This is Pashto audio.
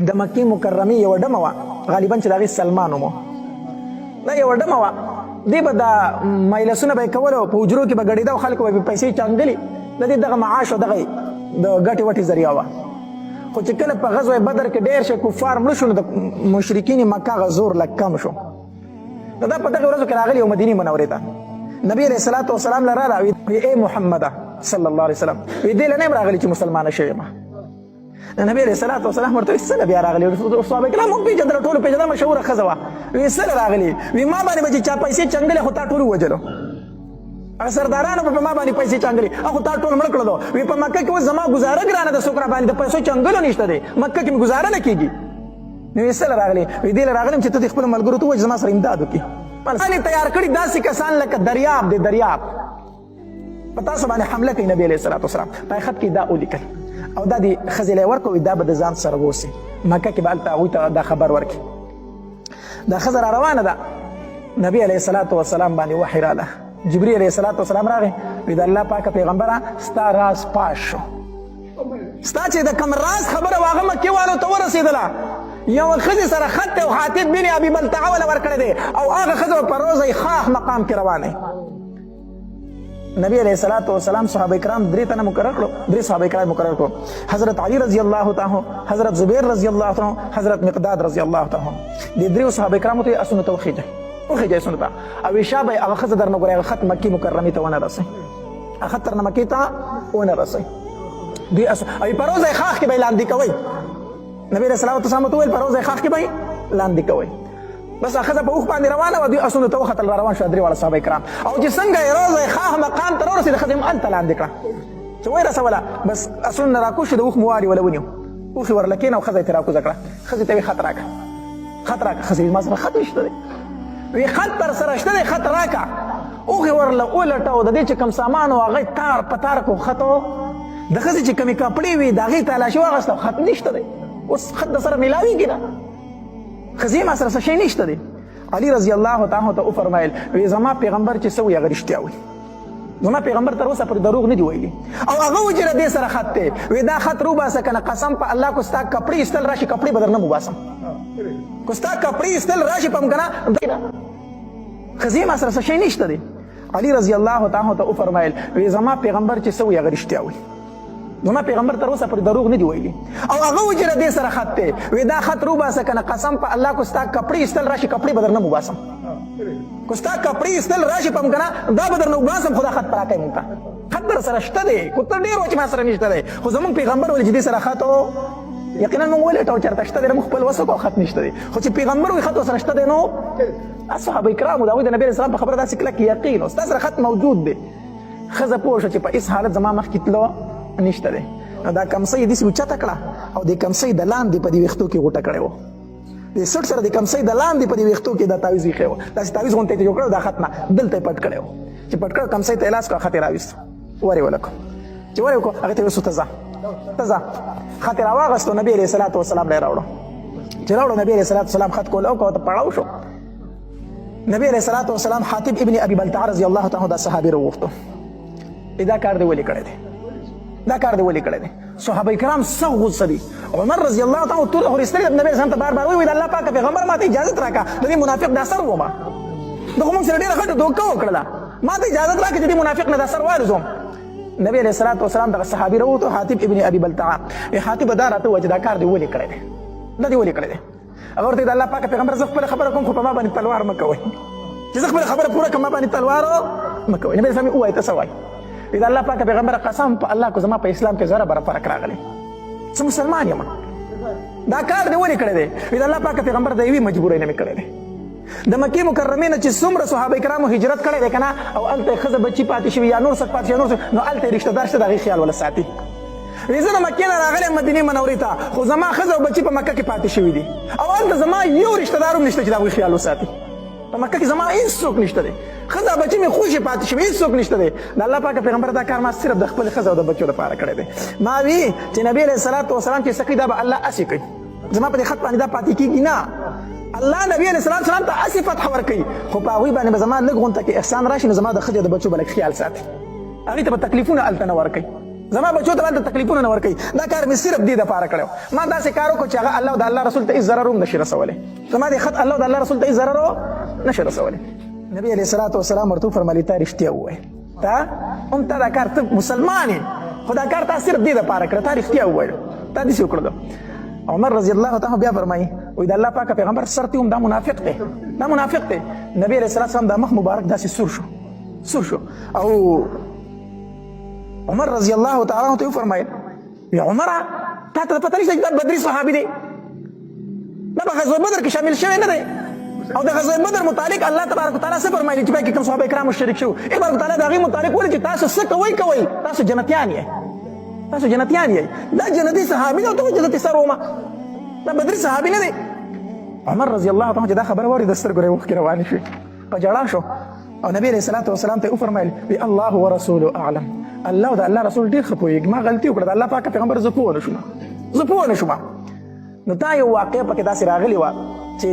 د مکې مکرمې یوه ډمه وه، غالبا چې د هغې سلمان ومو، دا یوه ډمه وه. دې به دا مجلسونه به یې کولو، په حجرو کې به ګډېده او خلکو به پیسې چانګلي، د دې دغه معاش او دغه د ګټې وټې ذریعه وه. خو چې کله په غزوه بدر کې ډېر شي کفار مړه شو، نو د مشرکین مکه هغه زور لږ کم شو. نو دا په دغې ورځو کې راغلي او مدینې منورې ته نبي علیه الصلاة والسلام له راغله، وی ای محمده صلی الله علیه وسلم، وی دې له نه یم راغلي چې مسلمانه شوې یم. نبی علیه الصلاة والسلام ورته وی څه له بیا راغلي؟ صحابه کرام هم پېژندله، ټولو پېژنده، مشهوره ښځه وه. وی څه له راغلي؟ وی ما باندې به چې چا پیسې چنګلې خو تا ټول ووجلو، هغه سردارانو به په ما باندې پیسې چنګلې خو تا ټول مړه کړلو. وی په مکه کې اوس زما ګزاره ګرانه ده، څوک را باندې د پیسو چنګلو نشته دی، مکه کې مې ګزاره نه کېږي. نو وی څه له راغلي؟ وی دې له راغلم چې ته دې خپلو ملګرو ته ووایې زما سره امداد وکړي. پلسانې تیار کړي داسې کسان لکه دریاب دی، دریاب په تاسو باندې حمله کوي. نبي علیه الصلاة والسلام په خط کې دا ولیکل او دا دې ښځې له یې ورکړو، دا به د ځان سره بوسي، مکه کې به هلته هغوی ته دا خبر ورکړي. دا ښځه را روانه ده، نبي علیه الصلاة والسلام باندې وحی راله، جبري علیه الصلاة والسلام راغی، وی د الله پاکه پیغمبره ستا راز پاش شو، ستا چې د کوم راز خبره وه هغه مکې والو ته ورسېدله. یوه ښځې سره خط دی او حاطب بن ابي بلتعه وله ورکړی دی او هغه ښځه په روضه خاخ مقام کې روانه. نبی علیه الصلاة والسلام صحابه کرام درې تنه مقرر کړو، درې صحابه کرام مقرر کړو، حضرت علي رضی الله تعالی، حضرت زبیر رضی الله تعالی، حضرت مقداد رضی الله تعالی. دې دریو صحابه کرامو ته اسونو ته وخېږئ اسونو ته، او شابه هغه ښځه درنه ګورئ، هغه خط مکې مکرمې ته ونه رسئ، هغه خط ترنه مکې ته ونه رسئ. دوی او په روضه خاخ کې به یې لاندې کوئ. نبی علیه الصلاة والسلام ته وویل په روضه خاخ کې به یې لاندې کوئ. بس هغه ښځه په اوښ باندې روانه وه، دوی اسونو ته وختل، را روان شول درې واړه صحابه کرام. او چې څنګه یې روضه خاخ مقام ته راورسېده، ښځه هم هلته لاندې کړه. چې ویې رسوله بس اسونه نه راکوز شو، د اوښ مواري وله ونیو، اوښ یې ورله کېنه او ښځه یې ترې راکوزه کړه. ښځې ته یې خط راکړه، خط راکړه. ښځې ما سره خط نشته دی، وی خط در سره شته دی، خط راکړه. اوښ یې ورله ولټو، د دې چې کوم سامان و هغه یې تار په تار کړو خط و. د ښځې چې کومې کپړې وي د هغې تالاشي واخېسته، خط نشته دی، اوس خط در سره میلاویږي نه، ښځې ما سره څه شی نشته دی. علي رضی الله تعالی ته وفرمایل، وی زما پیغمبر چې څه وایي هغه رښتیا وایي، زما پیغمبر تر اوسه پورې دروغ نه دي ویلي. او هغه وایي چې له دې سره خط دی، وی دا خط روباسه که نه قسم په الله کو ستا کپړې ایستل راشي، کپړې به در نه وباسم، کو ستا کپړې ایستل راشي په که نه، ښځې ما سره څه شی نشته دی. علي رضی الله تعالی ته وفرمایل، وی زما پیغمبر چې څه وایي هغه رښتیا وایي، زما پیغمبر تر اوسه پورې دروغ نه دي ویلي. او هغه وایي چې له دې سره خط دی، وی دا خط روباسه که نه قسم په الله کو ستا کپړې ایستل راشي، کپړې به در نه وباسم، کو ستا کپړې ایستل راشي په که نه دا به در نه وباسم، خو دا خط راکئ مونږ ته، خط در سره شته دی، خو ته ډېر وایې چې ما سره نشته دی، خو زمونږ پیغمبر ویلي چې دې سره خط و. یقینا موږ ولټوو چېرته شته دی، موږ خپل وس وکړو خط نشته دی، خو چې پیغمبر وایي خط ورسره شته دی، نو صحابه کرامو د هغوی د نبي علیه السلام په خبره داسې کلک یقین و، ستا سره خط موجود دی. ښځه پوه شوه چې په هېڅ حالت زما مخکې تلو نشته دی. نو دا کمسۍ داسې اوچته کړه او د کمسۍ د لاندې په دې ویښتو کې غوټه کړې وه، د سټ سره د کمسۍ د لاندې په دې ویښتو کې دا تعویض ایښی وه، داسې تعویض غوندې یې جوړ کړی، دا خط نه دلته یې پټ کړی وه. چې پټ کړ کمسۍ ته یې لاس کړه، خط یې راویست، ور یې ولکړو. چې ور یې وکړو هغې ته یې وسو ته ځه ته ځه، خط یې راواغېستو، نبي علیه الصلاة والسلام له یې راوړو. چې راوړو نبي علیه الصلاة والسلام خط کول وکړو، ته پړاو شو. نبي علیه الصلاة والسلام حاتب ابن ابي بلتعه رضی الله تعالی دا صحابي راوغوښتو، دا کار دې ولې کړی دی، دا کار دې ولې کړی دی. صحابه کرام سخت غصه دي. عمر رضی الله تعالی تور اخرستلی نبی اسلام ته بار بار وایي د الله پاک پیغمبر ما ته اجازه راکړه، د دې منافق دا سر ومه، د خو موږ سره ډېره غټه دوکه وکړله، ما ته اجازه راکړه چې د دې منافق نه دا سر والوزم. نبی علیه الصلاة والسلام دغه صحابي راووتو، حاتب ابن ابي بلتعه. حاتب دا راته ووایه چې دا کار دې ولې کړی دی، دا دې ولې کړی دی. هغه ورته د الله پاک پیغمبر زه خپله خبره کوم، خو په ما باندې تلوار مه کوئ، چې زه خپله خبره پوره کړم ما باندې تلوار مه کوئ. نبي اسلام ووایه ته څه وایي؟ د الله پاک پیغمبر قسم په الله کو زما په اسلام کې ذره بره فرق راغلی، زه مسلمان یم، دا کار دې ولې کړی دی؟ د الله پاک پیغمبر د یوې مجبورۍ نه مې کړی دی. د مکې مکرمې نه چې څومره صحابه کرامو هجرت کړی دی که نه، او هلته یې ښځه بچي پاتې شوي یا نور څه پاتې شوي، نو هلته یې رشته دار شته، د هغې خیال وله ساتي. وایي زه د مکې نه راغلی یم مدینې منورې ته، خو زما ښځه او بچي په مکه کې پاتې شوي دي، او هلته زما یو رشته دار هم نشته چې د هغوی خیال وساتي. په مکه کې زما هېڅوک نشته دی، ښځه بچي مې خوشې پاتې شوي، هېڅوک نشته دی. د الله پاک پیغمبر دا کار ما صرف د خپلې ښځه او د بچو لپاره کړی دی. ما وی چې نبي علیه الصلاة والسلام چې څه کوي دا به الله هسې کوي، زما په دې خط باندې دا پاتې کېږي نه، الله نبی علیه الصلاة والسلام ته هسې فتح ورکوي، خو په هغوی باندې به زما لږ غونته کې احسان راشي، نو زما د ښځې د بچو به لږ خیال ساتي، هغوی ته به تکلیفونه هلته نه ورکوي، زما بچو ته باندې تکلیفونه نه ورکوي دا کار مې صرف دې دپاره کړی ما داسې کار وکړو چې هغه الله او د الله رسول ته هېڅ ضرر هم نشي رسولی زما دې خط الله او د الله رسول ته هېڅ ضرر نشي رسولی نبي علیه الصلاة والسلام ورته وفرمایي تا رښتیا ووایه تا هم تا دا کار ته مسلمان یې خو دا کار تا صرف دې دپاره کړه تا رښتیا ووایه تا داسې وکړه عمر رضی الله تعالی بیا فرمایي وایي د الله پاکه پیغمبر سر ته هم دا منافق دی دا منافق دی نبي علیه الصلاة والسلام دا مخ مبارک داسې سور شو او عمر رضی الله تعالی عنہ ته وفرمایل یا عمره تا ته پته نشته چې دا بدري صحابي دی دا په غزوه بدر کې شامل شوی نه دی او د غزوه بدر متعلق الله تبارک وتعالى څه فرمایلی چې پکې کوم صحابه کرام شریک شو تبارک وتعالى د هغې متعلق ویلي چې تاسو څه کوئ تاسو جنتیان یې دا جنتي صحابي دی او ته جنتي سر ومه دا بدري صحابي نه دی عمر رضی الله تعالی عنہ چې دا خبره واورېده سترګو یې اوښکې روانې شوې په ژړا شو او نبی علیه الصلاة والسلام ته یې وفرمایل الله ورسوله اعلم الله او د الله رسول ډېر ښه پوهېږي ما غلطي وکړه د الله پاکه پیغمبر زه پوه نه شوم نو دا یو واقعه پکې داسې راغلې وه چې